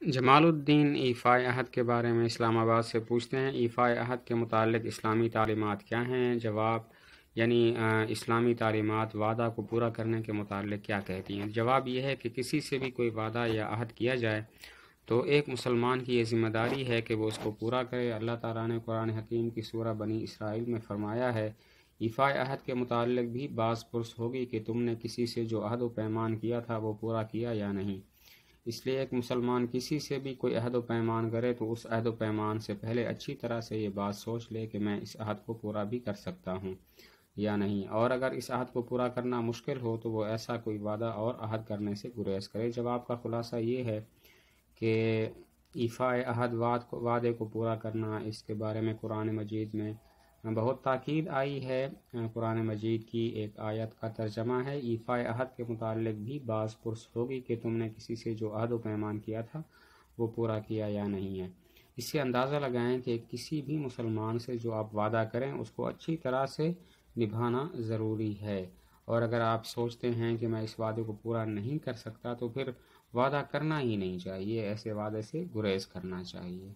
جمال الدین ایفاء عہد کے بارے میں اسلام آباد سے پوچھتے ہیں، ایفاء عہد کے متعلق اسلامی تعلیمات کیا ہیں؟ جواب اسلامی تعلیمات وعدہ کو پورا کرنے کے متعلق کیا کہتی ہیں؟ جواب یہ ہے کہ کسی سے بھی کوئی وعدہ یا عہد کیا جائے تو ایک مسلمان کی یہ ذمہ داری ہے کہ وہ اس کو پورا کرے۔ اللہ تعالیٰ نے قرآن حکیم کی سورہ بنی اسرائیل میں فرمایا ہے، ایفاء عہد کے متعلق بھی باز پرس ہوگی کہ تم نے کسی سے جو عہد و پیمان کیا تھا وہ پورا کیا یا نہیں۔ اس لیے ایک مسلمان کسی سے بھی کوئی عہد و پیمان کرے تو اس عہد و پیمان سے پہلے اچھی طرح سے یہ بات سوچ لے کہ میں اس عہد کو پورا بھی کر سکتا ہوں یا نہیں، اور اگر اس عہد کو پورا کرنا مشکل ہو تو وہ ایسا کوئی وعدہ اور عہد کرنے سے گریز کرے۔ جواب کا خلاصہ یہ ہے کہ ایفاء عہد وعدے کو پورا کرنا، اس کے بارے میں قرآن مجید میں بہت تاکید آئی ہے۔ قرآن مجید کی ایک آیت کا ترجمہ ہے، ایفاء عہد کے متعلق بھی باز پرس ہوگی کہ تم نے کسی سے جو عہد و پیمان کیا تھا وہ پورا کیا یا نہیں ہے۔ اس سے اندازہ لگائیں کہ کسی بھی مسلمان سے جو آپ وعدہ کریں اس کو اچھی طرح سے نبھانا ضروری ہے، اور اگر آپ سوچتے ہیں کہ میں اس وعدے کو پورا نہیں کر سکتا تو پھر وعدہ کرنا ہی نہیں چاہیے، ایسے وعدے سے گریز کرنا چاہیے۔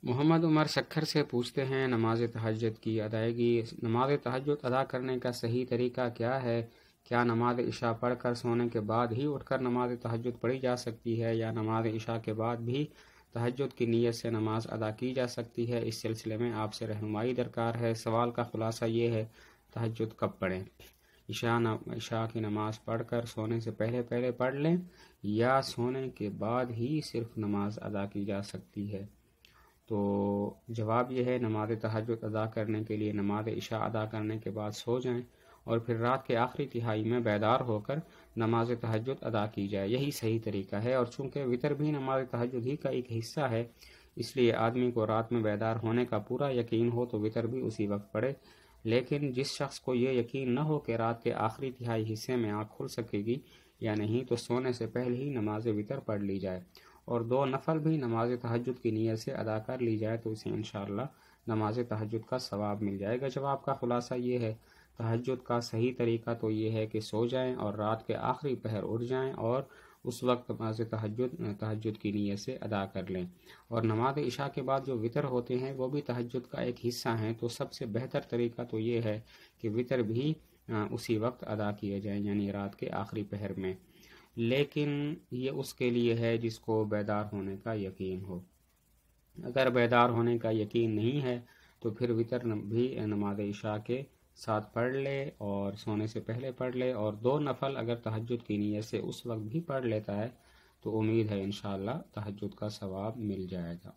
محمد عمر سکھر سے پوچھتے ہیں، نماز تہجد کی ادائیگی، نماز تہجد ادا کرنے کا صحیح طریقہ کیا ہے؟ کیا نماز عشاء پڑھ کر سونے کے بعد ہی اٹھ کر نماز تہجد پڑھی جا سکتی ہے، یا نماز عشاء کے بعد بھی تہجد کی نیت سے نماز ادا کی جا سکتی ہے؟ اس سلسلے میں آپ سے رہنمائی درکار ہے۔ سوال کا خلاصہ یہ ہے، تہجد کب پڑھیں؟ عشاء کی نماز پڑھ کر سونے سے پہلے پڑھ لیں، یا سونے کے بعد ہی صرف نماز ادا کی جا سکتی ہے؟ تو جواب یہ ہے، نماز تہجد ادا کرنے کے لیے نماز عشاء ادا کرنے کے بعد سو جائیں اور پھر رات کے آخری تہائی میں بیدار ہو کر نماز تہجد ادا کی جائے، یہی صحیح طریقہ ہے۔ اور چونکہ وتر بھی نماز تہجد ہی کا ایک حصہ ہے، اس لیے آدمی کو رات میں بیدار ہونے کا پورا یقین ہو تو وتر بھی اسی وقت پڑھے، لیکن جس شخص کو یہ یقین نہ ہو کہ رات کے آخری تہائی حصے میں آنکھ کھل سکے گی یا نہیں تو سونے سے پہلے ہی نماز وتر پڑھ لی جائے، اور 2 نفل بھی نماز تہجد کی نیت سے ادا کر لی جائے تو اسے انشاءاللہ نماز تہجد کا ثواب مل جائے گا۔ جواب کا خلاصہ یہ ہے، تہجد کا صحیح طریقہ تو یہ ہے کہ سو جائیں اور رات کے آخری پہر اٹھ جائیں اور اس وقت نماز تہجد کی نیت سے ادا کر لیں، اور نماز عشاء کے بعد جو وتر ہوتے ہیں وہ بھی تہجد کا ایک حصہ ہیں، تو سب سے بہتر طریقہ تو یہ ہے کہ وتر بھی اسی وقت ادا کیے جائیں، یعنی رات کے آخری پہر میں، لیکن یہ اس کے لیے ہے جس کو بیدار ہونے کا یقین ہو۔ اگر بیدار ہونے کا یقین نہیں ہے تو پھر وتر بھی نماز عشاء کے ساتھ پڑھ لے اور سونے سے پہلے پڑھ لے، اور 2 نفل اگر تہجد کی نیت سے اس وقت بھی پڑھ لیتا ہے تو امید ہے انشاءاللہ تہجد کا ثواب مل جائے گا۔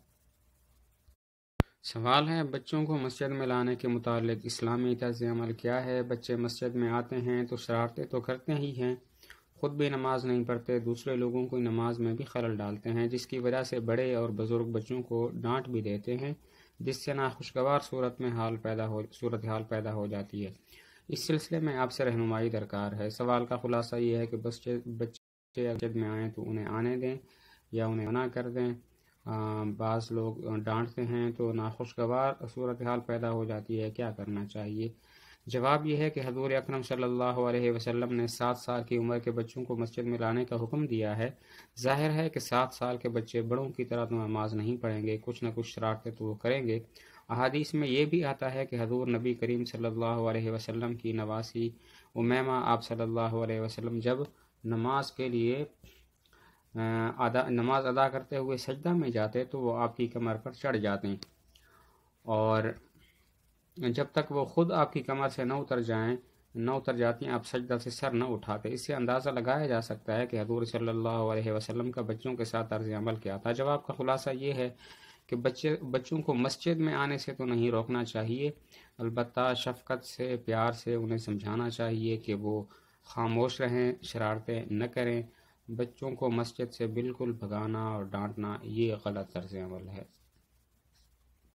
سوال ہے، بچوں کو مسجد میں لانے کے متعلق اسلامی طرز عمل کیا ہے؟ بچے مسجد میں آتے ہیں تو شرارتیں تو کرتے ہی ہیں، خود بھی نماز نہیں پڑھتے، دوسرے لوگوں کو نماز میں بھی خلل ڈالتے ہیں، جس کی وجہ سے بڑے اور بزرگ بچوں کو ڈانٹ بھی دیتے ہیں، جس سے ناخوشگوار صورتحال پیدا ہو جاتی ہے۔ اس سلسلے میں آپ سے رہنمائی درکار ہے۔ سوال کا خلاصہ یہ ہے کہ بچے مسجد میں آئیں تو انہیں آنے دیں یا انہیں منع کر دیں۔ بعض لوگ ڈانٹتے ہیں تو ناخوشگوار صورتحال پیدا ہو جاتی ہے، کیا کرنا چاہیے؟ جواب یہ ہے کہ حضور اکرم صلی اللہ علیہ وسلم نے 7 سال کی عمر کے بچوں کو مسجد میں لانے کا حکم دیا ہے۔ ظاہر ہے کہ 7 سال کے بچے بڑوں کی طرح تو نماز نہیں پڑھیں گے، کچھ نہ کچھ شرارتیں تو وہ کریں گے۔ احادیث میں یہ بھی آتا ہے کہ حضور نبی کریم صلی اللہ علیہ وسلم کی نواسی امیمہ آپ صلی اللہ علیہ وسلم جب نماز کے لیے نماز ادا کرتے ہوئے سجدہ میں جاتے تو وہ آپ کی کمر پر چڑھ جاتے، اور جب تک وہ خود آپ کی کمر سے نہ اتر جاتی ہیں آپ سجدہ سے سر نہ اٹھاتے۔ اس سے اندازہ لگایا جا سکتا ہے کہ حضور صلی اللہ علیہ وسلم کا بچوں کے ساتھ طرز عمل کیا تھا۔ جواب کا خلاصہ یہ ہے کہ بچوں کو مسجد میں آنے سے تو نہیں روکنا چاہیے، البتہ شفقت سے، پیار سے انہیں سمجھانا چاہیے کہ وہ خاموش رہیں، شرارتیں نہ کریں۔ بچوں کو مسجد سے بالکل بھگانا اور ڈانٹنا یہ غلط طرز عمل ہے۔